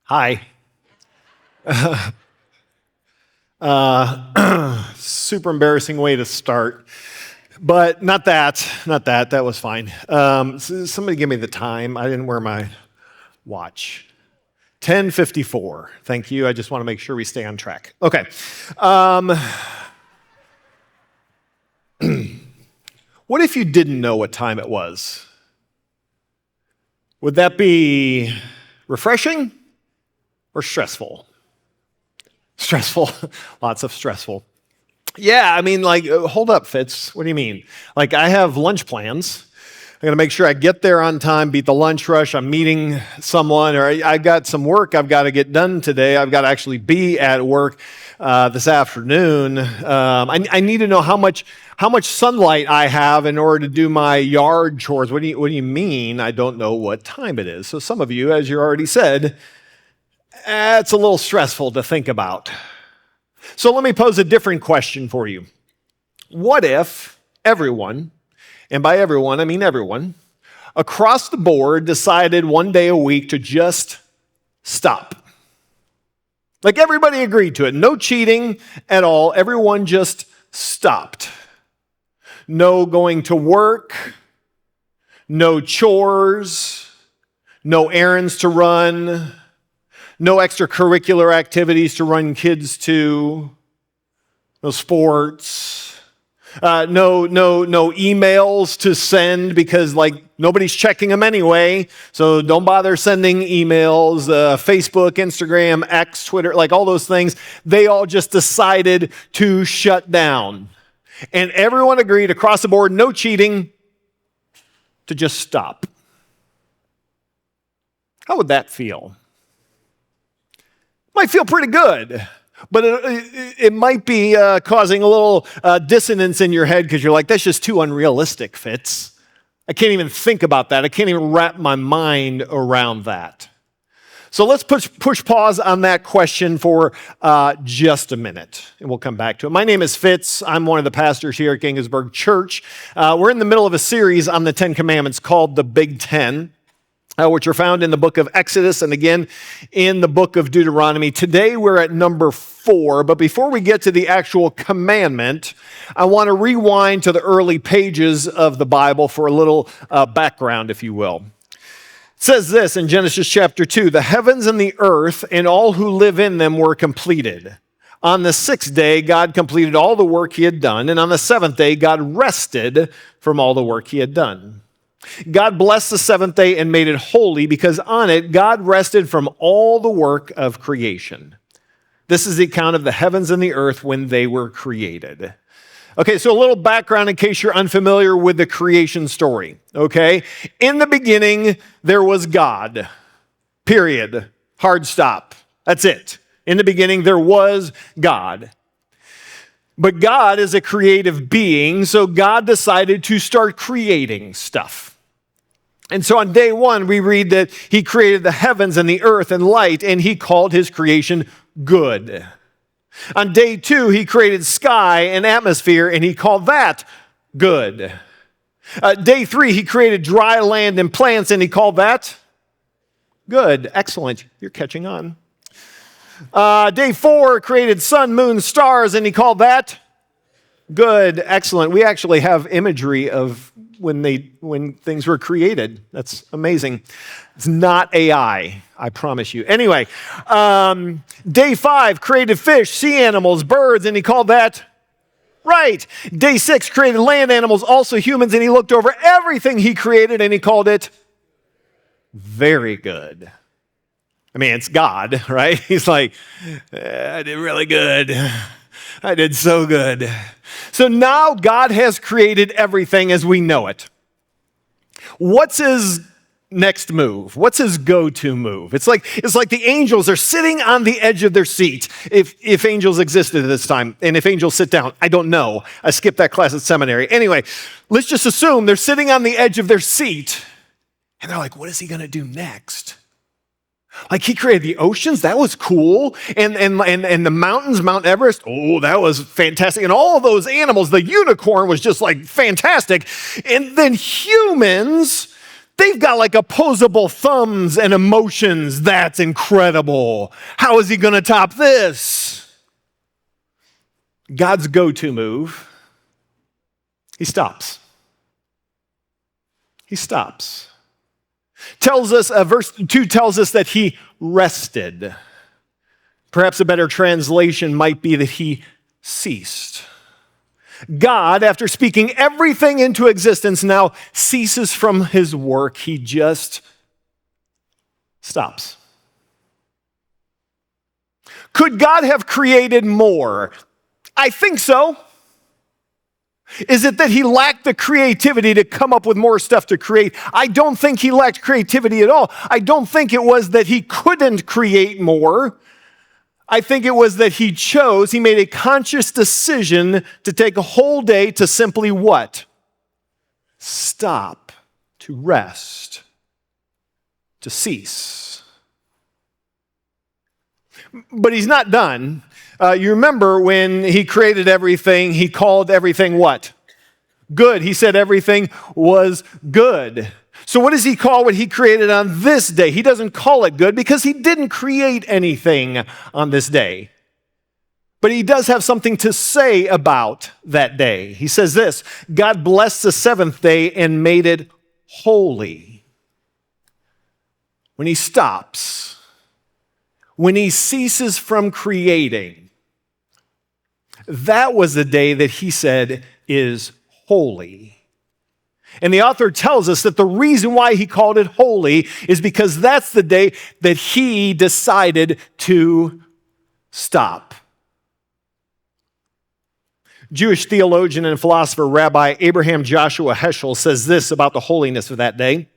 Hi. Super embarrassing way to start, but not that. That was fine. Somebody give me the time. I didn't wear my watch. 10:54. Thank you. I just want to make sure we stay on track. Okay. What if you didn't know what time it was? Would that be refreshing or stressful? Stressful. Lots of stressful. Yeah, I mean, hold up, Fitz. What do you mean? I have lunch plans. I got to make sure I get there on time, beat the lunch rush. I'm meeting someone, or I got some work I've got to get done today. I've got to actually be at work this afternoon. I need to know how much sunlight I have in order to do my yard chores. What do you mean? I don't know what time it is. So some of you, as you already said, it's a little stressful to think about. So let me pose a different question for you. What if everyone, and by everyone, I mean everyone, across the board decided one day a week to just stop? Everybody agreed to it. No cheating at all. Everyone just stopped. No going to work, no chores, no errands to run, no extracurricular activities to run kids to, no sports, no emails to send because nobody's checking them anyway, so don't bother sending emails. Facebook, Instagram, X, Twitter, all those things, they all just decided to shut down. And everyone agreed across the board, no cheating, to just stop. How would that feel? Might feel pretty good, but it might be causing a little dissonance in your head because you're like, that's just too unrealistic, Fitz. I can't even think about that. I can't even wrap my mind around that. So let's push pause on that question for just a minute, and we'll come back to it. My name is Fitz. I'm one of the pastors here at Gaithersburg Church. We're in the middle of a series on the 10 Commandments called the Big Ten, which are found in the book of Exodus and again in the book of Deuteronomy. Today we're at number 4, but before we get to the actual commandment, I want to rewind to the early pages of the Bible for a little background, if you will. It says this in Genesis chapter 2, "The heavens and the earth and all who live in them were completed. On the 6th day, God completed all the work he had done, and on the 7th day, God rested from all the work he had done. God blessed the 7th day and made it holy because on it, God rested from all the work of creation." This is the account of the heavens and the earth when they were created. Okay, so a little background in case you're unfamiliar with the creation story, okay? In the beginning, there was God, period. Hard stop. That's it. In the beginning, there was God. But God is a creative being, so God decided to start creating stuff. And so on day 1, we read that he created the heavens and the earth and light, and he called his creation good. On day 2, he created sky and atmosphere, and he called that good. Day 3, he created dry land and plants, and he called that good. Excellent. You're catching on. Day 4, created sun, moon, stars, and he called that good. Excellent. We actually have imagery of when things were created. That's amazing. It's not AI, I promise you. Anyway, day 5, created fish, sea animals, birds, and he called that right. Day 6, created land animals, also humans, and he looked over everything he created and he called it very good. I mean, it's God, right? He's like, I did really good. I did so good. So now God has created everything as we know it. What's his next move? What's his go-to move? It's like the angels are sitting on the edge of their seat, if angels existed at this time. And if angels sit down, I don't know. I skipped that class at seminary. Anyway, let's just assume they're sitting on the edge of their seat, and they're like, what is he going to do next? He created the oceans, that was cool, and the mountains, Mount Everest, oh, that was fantastic, and all of those animals, the unicorn was just fantastic, and then humans, They've got like opposable thumbs and emotions. That's incredible. How is he going to top this? God's go-to move, he stops. He stops. Tells us, verse 2 tells us that he rested. Perhaps a better translation might be that he ceased. God, after speaking everything into existence, now ceases from his work. He just stops. Could God have created more? I think so. Is it that he lacked the creativity to come up with more stuff to create? I don't think he lacked creativity at all. I don't think it was that he couldn't create more. I think it was that he made a conscious decision to take a whole day to simply what? Stop, to rest, to cease. But he's not done. You remember when he created everything, he called everything what? Good. He said everything was good. So what does he call what he created on this day? He doesn't call it good because he didn't create anything on this day. But he does have something to say about that day. He says this, God blessed the seventh day and made it holy. When he stops, when he ceases from creating, that was the day that he said is holy. And the author tells us that the reason why he called it holy is because that's the day that he decided to stop. Jewish theologian and philosopher Rabbi Abraham Joshua Heschel says this about the holiness of that day.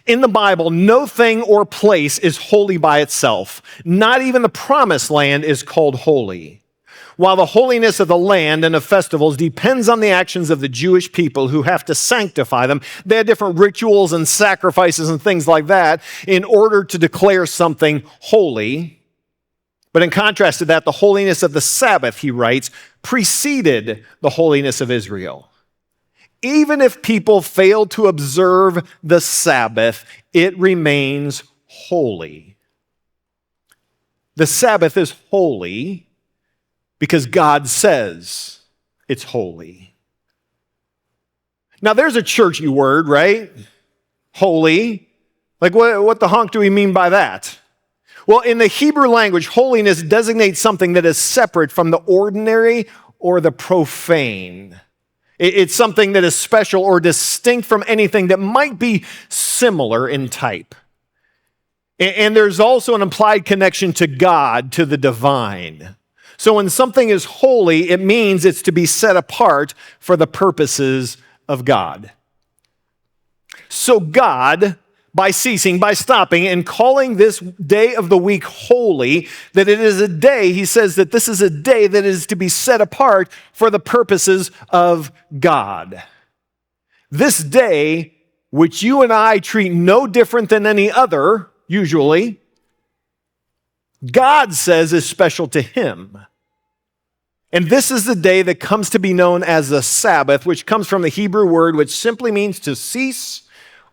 In the Bible, no thing or place is holy by itself. Not even the promised land is called holy. While the holiness of the land and of festivals depends on the actions of the Jewish people who have to sanctify them, they had different rituals and sacrifices and things like that in order to declare something holy. But in contrast to that, the holiness of the Sabbath, he writes, preceded the holiness of Israel. Even if people fail to observe the Sabbath, it remains holy. The Sabbath is holy because God says it's holy. Now, there's a churchy word, right? Holy. Like, what the honk do we mean by that? Well, in the Hebrew language, holiness designates something that is separate from the ordinary or the profane. It's something that is special or distinct from anything that might be similar in type. And there's also an implied connection to God, to the divine. So when something is holy, it means it's to be set apart for the purposes of God. So God, by ceasing, by stopping, and calling this day of the week holy, that it is a day, he says that this is a day that is to be set apart for the purposes of God. This day, which you and I treat no different than any other, usually, God says is special to him. And this is the day that comes to be known as the Sabbath, which comes from the Hebrew word, which simply means to cease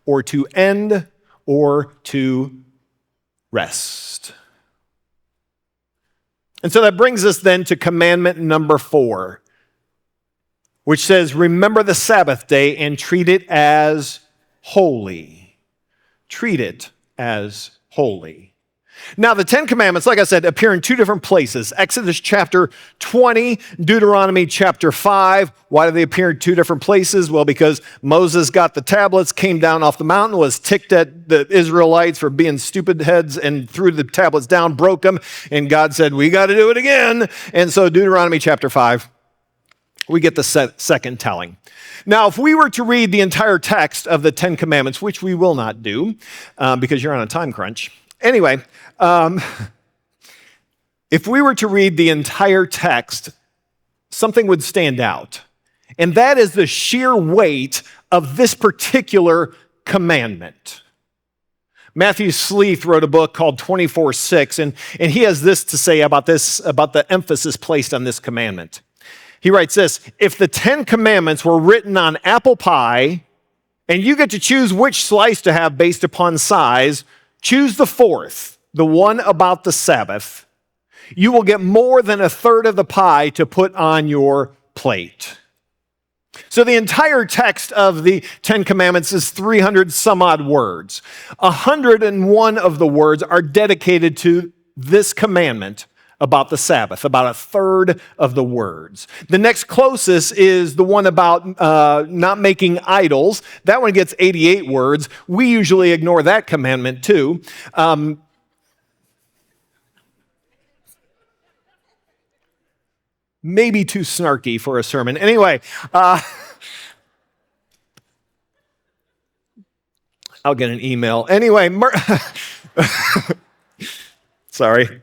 or to end or to rest. And so that brings us then to commandment number 4, which says, remember the Sabbath day and treat it as holy. Treat it as holy. Now, the Ten Commandments, like I said, appear in two different places. Exodus chapter 20, Deuteronomy chapter 5. Why do they appear in two different places? Well, because Moses got the tablets, came down off the mountain, was ticked at the Israelites for being stupid heads and threw the tablets down, broke them, and God said, we got to do it again. And so Deuteronomy chapter 5, we get the second telling. Now, if we were to read the entire text of the Ten Commandments, which we will not do because you're on a time crunch. Anyway, if we were to read the entire text, something would stand out. And that is the sheer weight of this particular commandment. Matthew Sleeth wrote a book called 24/6, and he has this to say about this, about the emphasis placed on this commandment. He writes this, if the 10 Commandments were written on apple pie and you get to choose which slice to have based upon size, choose the fourth, the one about the Sabbath. You will get more than a third of the pie to put on your plate. So the entire text of the Ten Commandments is 300 some odd words. 101 of the words are dedicated to this commandment about the Sabbath, about a third of the words. The next closest is the one about not making idols. That one gets 88 words. We usually ignore that commandment too. Maybe too snarky for a sermon. Anyway, I'll get an email. Anyway, sorry.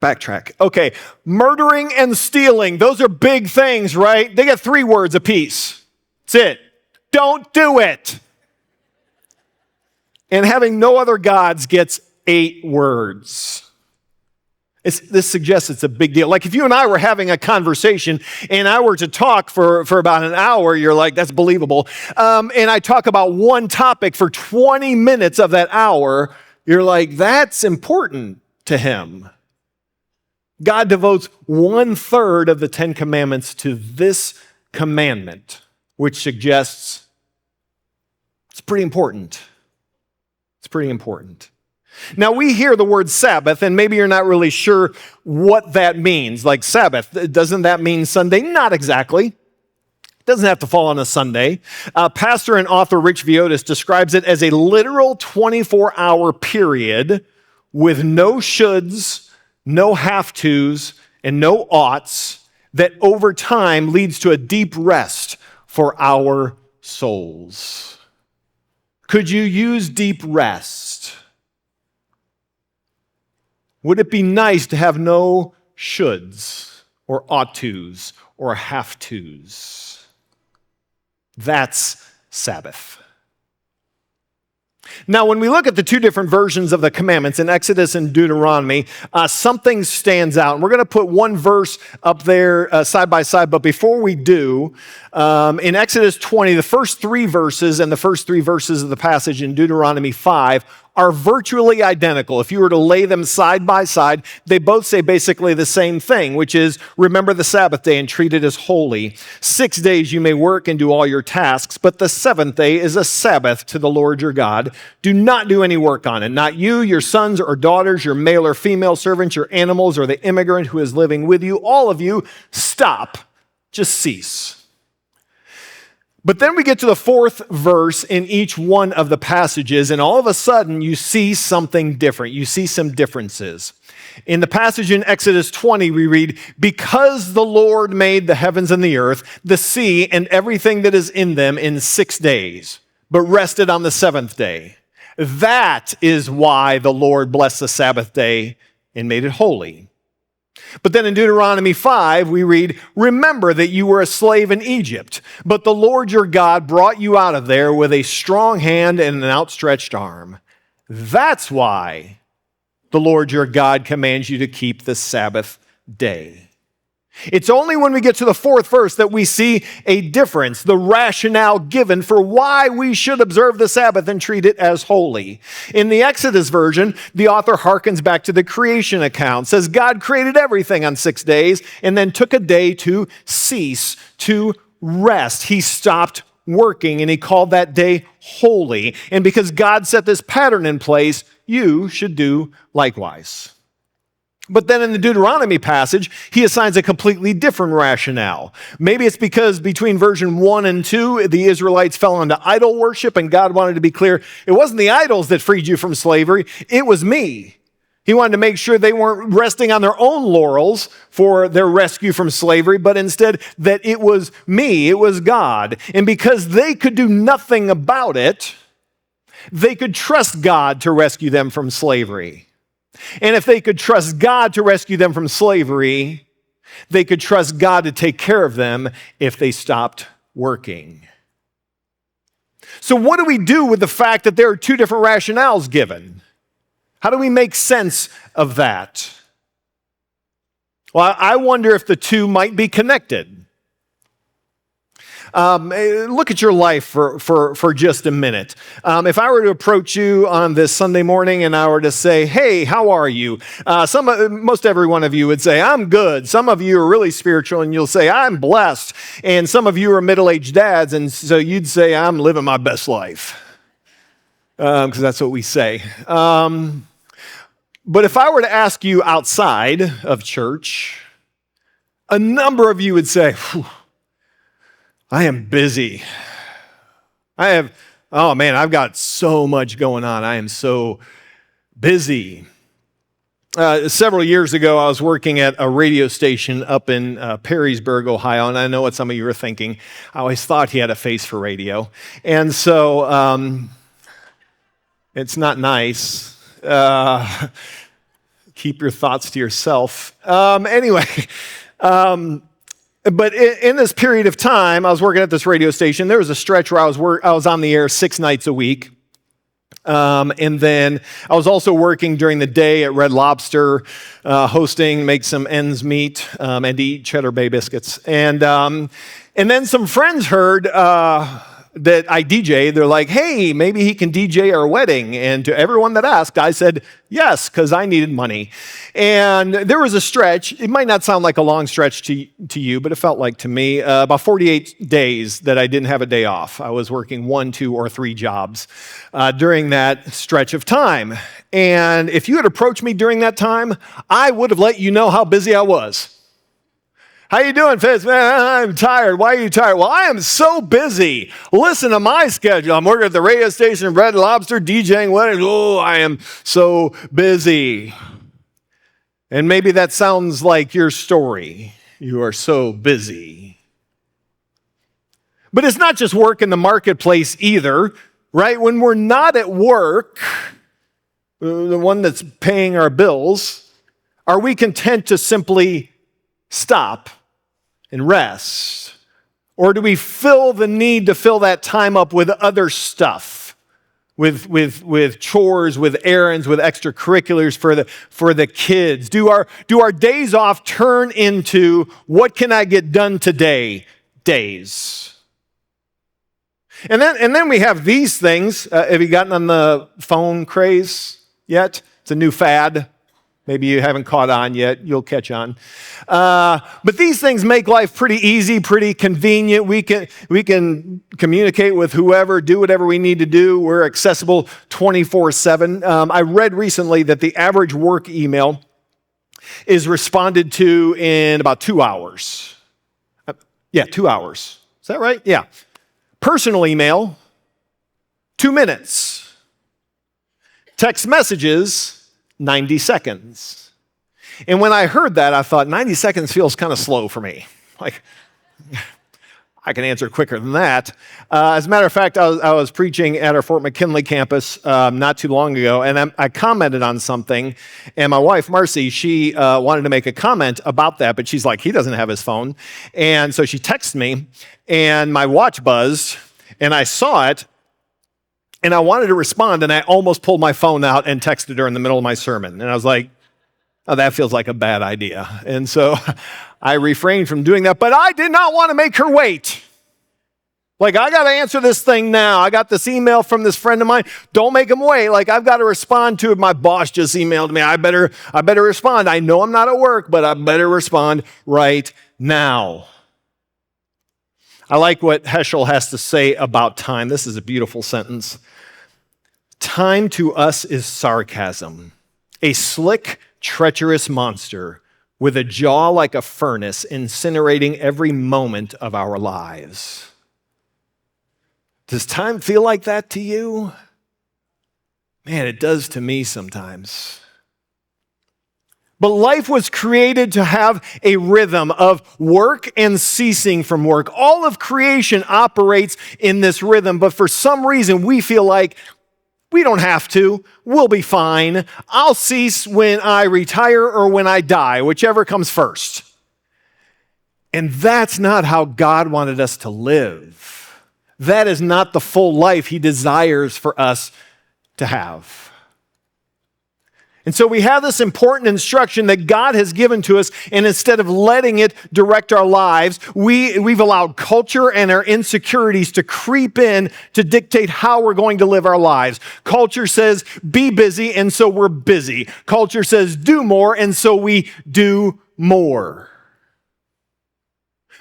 Backtrack. Okay, murdering and stealing. Those are big things, right? They get 3 words apiece. That's it. Don't do it. And having no other gods gets 8 words. This suggests it's a big deal. Like if you and I were having a conversation and I were to talk for about an hour, you're like, that's believable. And I talk about one topic for 20 minutes of that hour, you're like, that's important to him. God devotes 1/3 of the Ten Commandments to this commandment, which suggests it's pretty important. It's pretty important. Now, we hear the word Sabbath, and maybe you're not really sure what that means. Like Sabbath, doesn't that mean Sunday? Not exactly. It doesn't have to fall on a Sunday. Pastor and author Rich Viotis describes it as a literal 24-hour period with no shoulds, no have-tos, and no oughts that over time leads to a deep rest for our souls. Could you use deep rest? Would it be nice to have no shoulds or ought-tos or have-tos? That's Sabbath. Now, when we look at the 2 different versions of the commandments in Exodus and Deuteronomy, something stands out. And we're going to put one verse up there side by side. But before we do, in Exodus 20, the first 3 verses and the first 3 verses of the passage in Deuteronomy 5 are virtually identical. If you were to lay them side by side, they both say basically the same thing, which is, remember the Sabbath day and treat it as holy. 6 days you may work and do all your tasks, but the 7th day is a Sabbath to the Lord your God. Do not do any work on it. Not you, your sons or daughters, your male or female servants, your animals, or the immigrant who is living with you. All of you, stop. Just cease. But then we get to the 4th verse in each one of the passages, and all of a sudden you see something different. You see some differences. In the passage in Exodus 20, we read, because the Lord made the heavens and the earth, the sea, and everything that is in them in 6 days, but rested on the 7th day. That is why the Lord blessed the Sabbath day and made it holy. But then in Deuteronomy 5, we read, remember that you were a slave in Egypt, but the Lord your God brought you out of there with a strong hand and an outstretched arm. That's why the Lord your God commands you to keep the Sabbath day. It's only when we get to the 4th verse that we see a difference, the rationale given for why we should observe the Sabbath and treat it as holy. In the Exodus version, the author harkens back to the creation account, says God created everything on 6 days and then took a day to cease, to rest. He stopped working and he called that day holy. And because God set this pattern in place, you should do likewise. But then in the Deuteronomy passage, he assigns a completely different rationale. Maybe it's because between version 1 and 2, the Israelites fell into idol worship, and God wanted to be clear, it wasn't the idols that freed you from slavery, it was me. He wanted to make sure they weren't resting on their own laurels for their rescue from slavery, but instead that it was me, it was God. And because they could do nothing about it, they could trust God to rescue them from slavery. And if they could trust God to rescue them from slavery, they could trust God to take care of them if they stopped working. So what do we do with the fact that there are 2 different rationales given? How do we make sense of that? Well, I wonder if the 2 might be connected. Look at your life for just a minute. If I were to approach you on this Sunday morning and I were to say, hey, how are you? Most every one of you would say, I'm good. Some of you are really spiritual and you'll say, I'm blessed. And some of you are middle-aged dads, and so you'd say, I'm living my best life. Because that's what we say. But if I were to ask you outside of church, a number of you would say, I am busy. I've got so much going on. I am so busy. Several years ago, I was working at a radio station up in Perrysburg, Ohio, and I know what some of you are thinking. I always thought he had a face for radio. And so it's not nice. Keep your thoughts to yourself. Anyway, but in this period of time, I was working at this radio station. There was a stretch where I was on the air 6 nights a week. And then I was also working during the day at Red Lobster, hosting, make some ends meet, and eat Cheddar Bay biscuits. And then some friends heard that I DJ. They're like, hey, maybe he can DJ our wedding. And to everyone that asked, I said yes, because I needed money. And there was a stretch. It might not sound like a long stretch to you, but it felt like to me, about 48 days that I didn't have a day off. I was working 1, 2, or 3 jobs during that stretch of time. And if you had approached me during that time, I would have let you know how busy I was. How you doing, Fitz? Man, I'm tired. Why are you tired? Well, I am so busy. Listen to my schedule. I'm working at the radio station, Red Lobster, DJing weddings. Oh, I am so busy. And maybe that sounds like your story. You are so busy. But it's not just work in the marketplace either, right? When we're not at work, the one that's paying our bills, are we content to simply stop and rest? Or do we feel the need to fill that time up with other stuff, with chores, with errands, with extracurriculars for the kids? Do our days off turn into what can I get done today days? And then we have these things. Have you gotten on the phone craze yet? It's a new fad. Maybe you haven't caught on yet. You'll catch on. But these things make life pretty easy, pretty convenient. We can communicate with whoever, do whatever we need to do. We're accessible 24/7. I read recently that the average work email is responded to in about 2 hours. 2 hours. Is that right? Yeah. Personal email, 2 minutes. Text messages, 90 seconds. And when I heard that, I thought 90 seconds feels kind of slow for me. Like, I can answer quicker than that. As a matter of fact, I was preaching at our Fort McKinley campus not too long ago, and I commented on something, and my wife, Marcy, she wanted to make a comment about that, but she's like, he doesn't have his phone. And so she texted me, and my watch buzzed, and I saw it, and I wanted to respond, and I almost pulled my phone out and texted her in the middle of my sermon. And I was like, oh, that feels like a bad idea. And so I refrained from doing that, but I did not want to make her wait. Like, I got to answer this thing now. I got this email from this friend of mine. Don't make him wait. Like, I've got to respond to it. My boss just emailed me. I better respond. I know I'm not at work, but I better respond right now. I like what Heschel has to say about time. This is a beautiful sentence. Time to us is sarcasm, a slick, treacherous monster with a jaw like a furnace, incinerating every moment of our lives. Does time feel like that to you? Man, it does to me sometimes. But life was created to have a rhythm of work and ceasing from work. All of creation operates in this rhythm, but for some reason we feel like we don't have to. We'll be fine. I'll cease when I retire or when I die, whichever comes first. And that's not how God wanted us to live. That is not the full life He desires for us to have. And so we have this important instruction that God has given to us, and instead of letting it direct our lives, we've allowed culture and our insecurities to creep in to dictate how we're going to live our lives. Culture says, be busy, and so we're busy. Culture says, do more, and so we do more.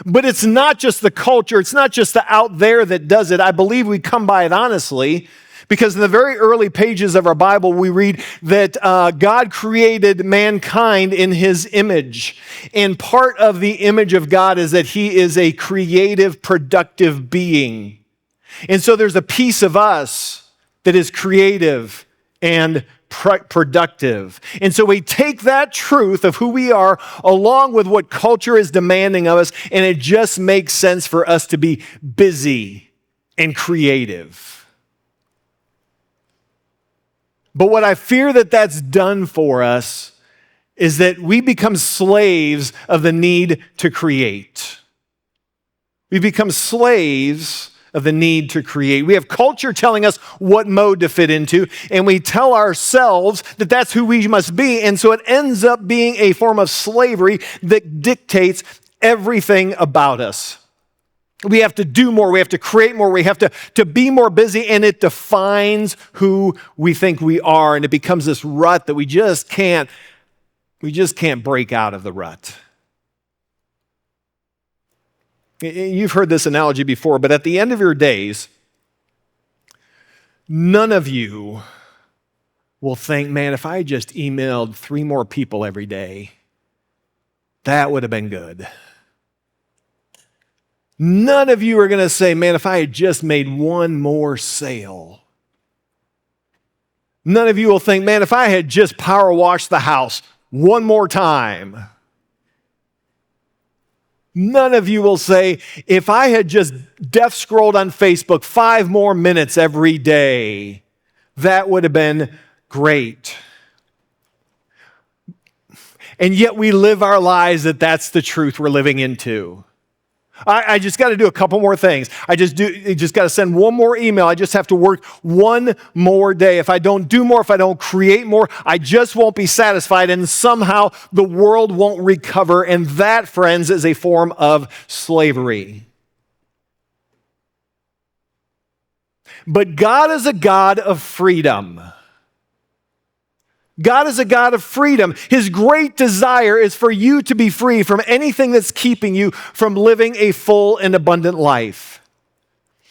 But it's not just the culture, it's not just the out there that does it. I believe we come by it honestly, because in the very early pages of our Bible, we read that God created mankind in his image. And part of the image of God is that he is a creative, productive being. And so there's a piece of us that is creative and productive. And so we take that truth of who we are along with what culture is demanding of us, and it just makes sense for us to be busy and creative. But what I fear that that's done for us is that we become slaves of the need to create. We become slaves of the need to create. We have culture telling us what mode to fit into, and we tell ourselves that that's who we must be, and so it ends up being a form of slavery that dictates everything about us. We have to do more, we have to create more, we have to be more busy, and it defines who we think we are, and it becomes this rut that we just can't break out of the rut. You've heard this analogy before, but at the end of your days, none of you will think, man, if I just emailed 3 more people every day, that would have been good. None of you are going to say, man, if I had just made 1 more sale. None of you will think, man, if I had just power washed the house 1 more time. None of you will say, if I had just death scrolled on Facebook 5 more minutes every day, that would have been great. And yet we live our lives that that's the truth we're living into. I just got to do a couple more things. I just got to send 1 more email. I just have to work 1 more day. If I don't do more, if I don't create more, I just won't be satisfied, and somehow the world won't recover. And that, friends, is a form of slavery. But God is a God of freedom. God is a God of freedom. His great desire is for you to be free from anything that's keeping you from living a full and abundant life.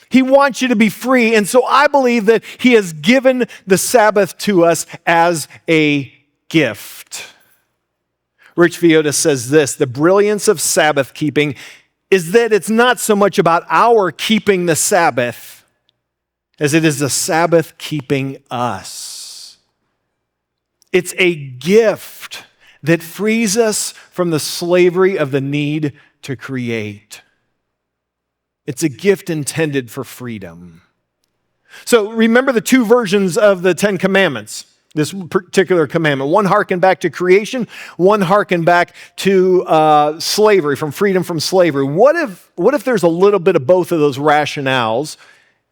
He wants you to be free, and so I believe that he has given the Sabbath to us as a gift. Rich Viola says this: the brilliance of Sabbath keeping is that it's not so much about our keeping the Sabbath as it is the Sabbath keeping us. It's a gift that frees us from the slavery of the need to create. It's a gift intended for freedom. So remember the 2 versions of the 10 Commandments, this particular commandment. 1 harkened back to creation, 1 harkened back to slavery, from freedom from slavery. What if there's a little bit of both of those rationales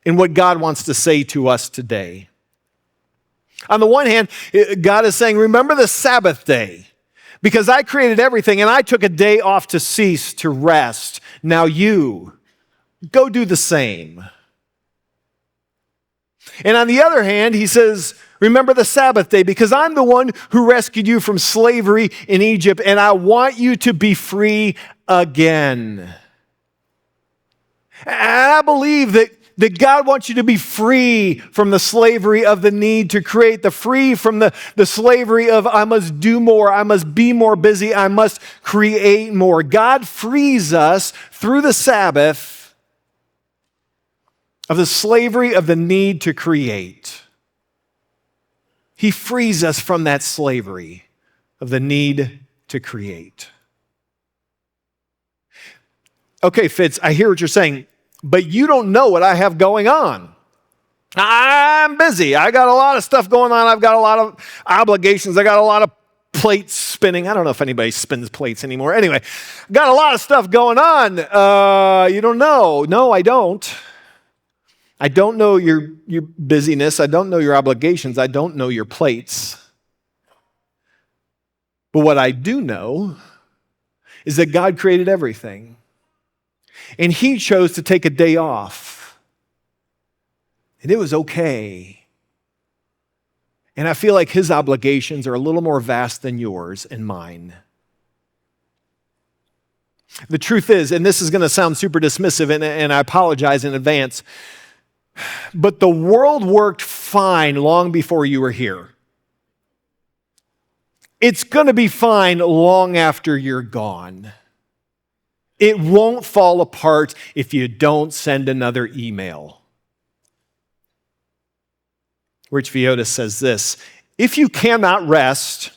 in what God wants to say to us today? On the one hand, God is saying, remember the Sabbath day, because I created everything and I took a day off to cease, to rest. Now you, go do the same. And on the other hand, he says, remember the Sabbath day, because I'm the one who rescued you from slavery in Egypt, and I want you to be free again. And I believe that God wants you to be free from the slavery of the need to create, free from the slavery of I must do more, I must be more busy, I must create more. God frees us through the Sabbath of the slavery of the need to create. He frees us from that slavery of the need to create. Okay, Fitz, I hear what you're saying, but you don't know what I have going on. I'm busy. I got a lot of stuff going on. I've got a lot of obligations. I got a lot of plates spinning. I don't know if anybody spins plates anymore. Anyway, got a lot of stuff going on. You don't know. No, I don't. I don't know your busyness. I don't know your obligations. I don't know your plates. But what I do know is that God created everything. And he chose to take a day off. And it was okay. And I feel like his obligations are a little more vast than yours and mine. The truth is, and this is going to sound super dismissive, and I apologize in advance, but the world worked fine long before you were here. It's going to be fine long after you're gone. It won't fall apart if you don't send another email. Rich Viola says this: if you cannot rest,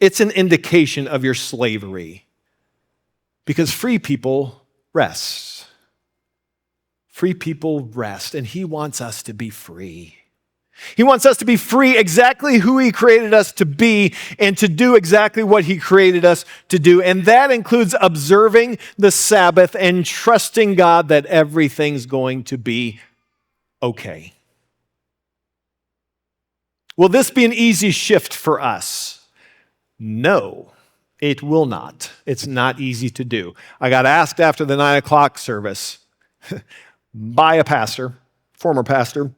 it's an indication of your slavery. Because free people rest. Free people rest, and he wants us to be free. He wants us to be free exactly who he created us to be and to do exactly what he created us to do. And that includes observing the Sabbath and trusting God that everything's going to be okay. Will this be an easy shift for us? No, it will not. It's not easy to do. I got asked after the 9 o'clock service by a pastor, former pastor.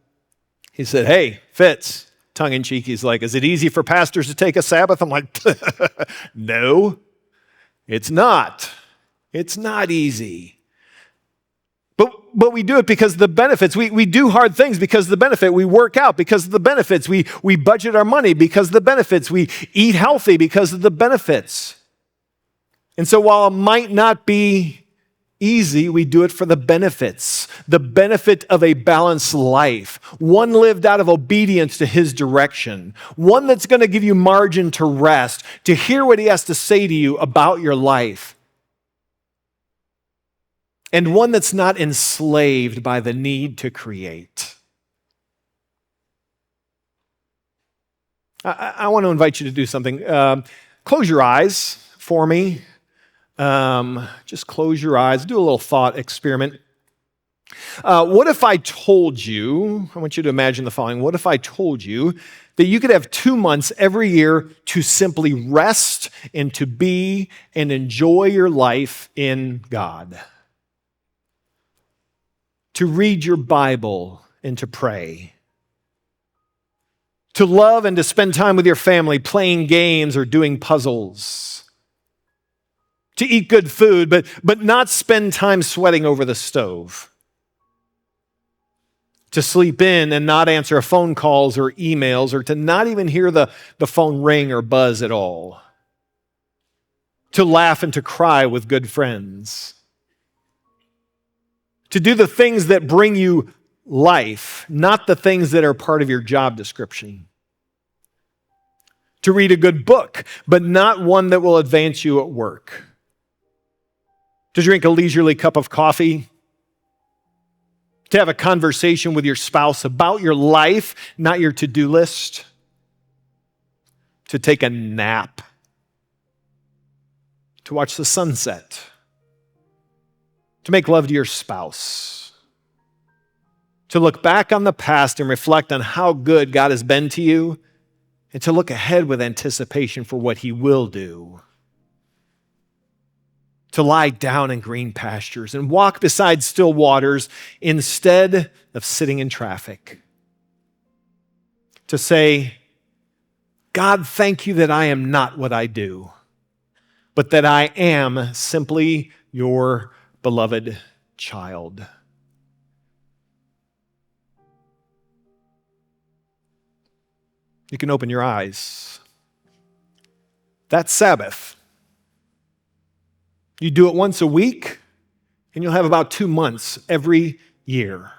He said, "Hey, Fitz," tongue-in-cheek, he's like, "is it easy for pastors to take a Sabbath?" I'm like, no, it's not. It's not easy. But we do it because of the benefits. We do hard things because of the benefit. We work out because of the benefits. We budget our money because of the benefits. We eat healthy because of the benefits. And so while it might not be easy, we do it for the benefits. The benefit of a balanced life. One lived out of obedience to his direction. One that's going to give you margin to rest, to hear what he has to say to you about your life. And one that's not enslaved by the need to create. I want to invite you to do something. Close your eyes for me. Just close your eyes. Do a little thought experiment. What if I told you, I want you to imagine the following. What if I told you that you could have 2 months every year to simply rest and to be and enjoy your life in God? To read your Bible and to pray. To love and to spend time with your family, playing games or doing puzzles. To eat good food, but not spend time sweating over the stove. To sleep in and not answer phone calls or emails, or to not even hear the phone ring or buzz at all. To laugh and to cry with good friends. To do the things that bring you life, not the things that are part of your job description. To read a good book, but not one that will advance you at work. To drink a leisurely cup of coffee. To have a conversation with your spouse about your life, not your to-do list. To take a nap. To watch the sunset. To make love to your spouse. To look back on the past and reflect on how good God has been to you, and to look ahead with anticipation for what he will do. To lie down in green pastures and walk beside still waters instead of sitting in traffic. To say, "God, thank you that I am not what I do, but that I am simply your beloved child." You can open your eyes. That's Sabbath. You do it once a week, and you'll have about 2 months every year.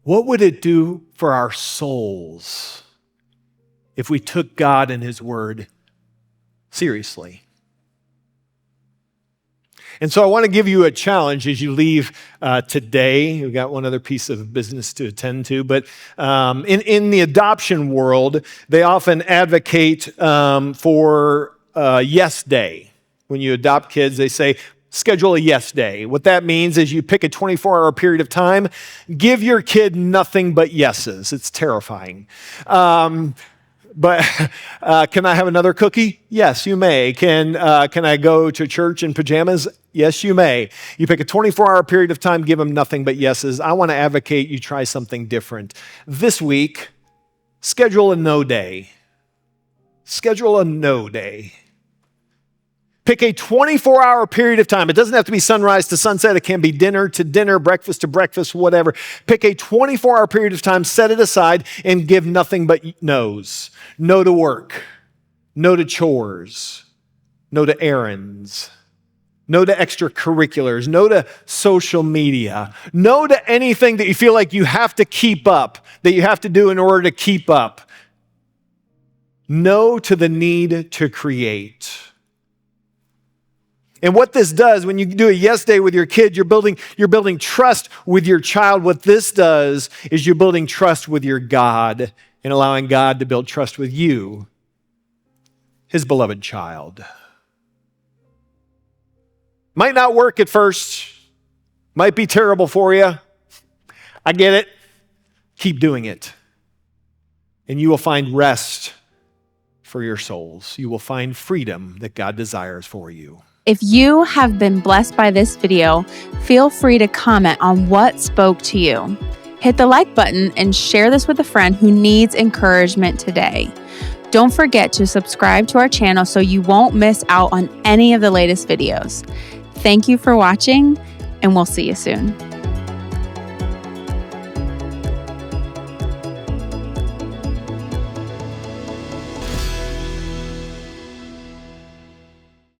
What would it do for our souls if we took God and his word seriously? And so I want to give you a challenge as you leave today. We've got one other piece of business to attend to, but in the adoption world, they often advocate for yes day. When you adopt kids, they say, schedule a yes day. What that means is you pick a 24-hour period of time, give your kid nothing but yeses. It's terrifying. But can I have another cookie? Yes, you may. Can I go to church in pajamas? Yes, you may. You pick a 24-hour period of time, give them nothing but yeses. I want to advocate you try something different. This week, schedule a no day. Schedule a no day. Pick a 24-hour period of time. It doesn't have to be sunrise to sunset. It can be dinner to dinner, breakfast to breakfast, whatever. Pick a 24-hour period of time, set it aside, and give nothing but no's. No to work. No to chores. No to errands. No to extracurriculars. No to social media. No to anything that you feel like you have to keep up, that you have to do in order to keep up. No to the need to create. And what this does, when you do a yes day with your kid, you're building trust with your child. What this does is you're building trust with your God and allowing God to build trust with you, his beloved child. Might not work at first. Might be terrible for you. I get it. Keep doing it. And you will find rest for your souls. You will find freedom that God desires for you. If you have been blessed by this video, feel free to comment on what spoke to you. Hit the like button and share this with a friend who needs encouragement today. Don't forget to subscribe to our channel so you won't miss out on any of the latest videos. Thank you for watching, and we'll see you soon.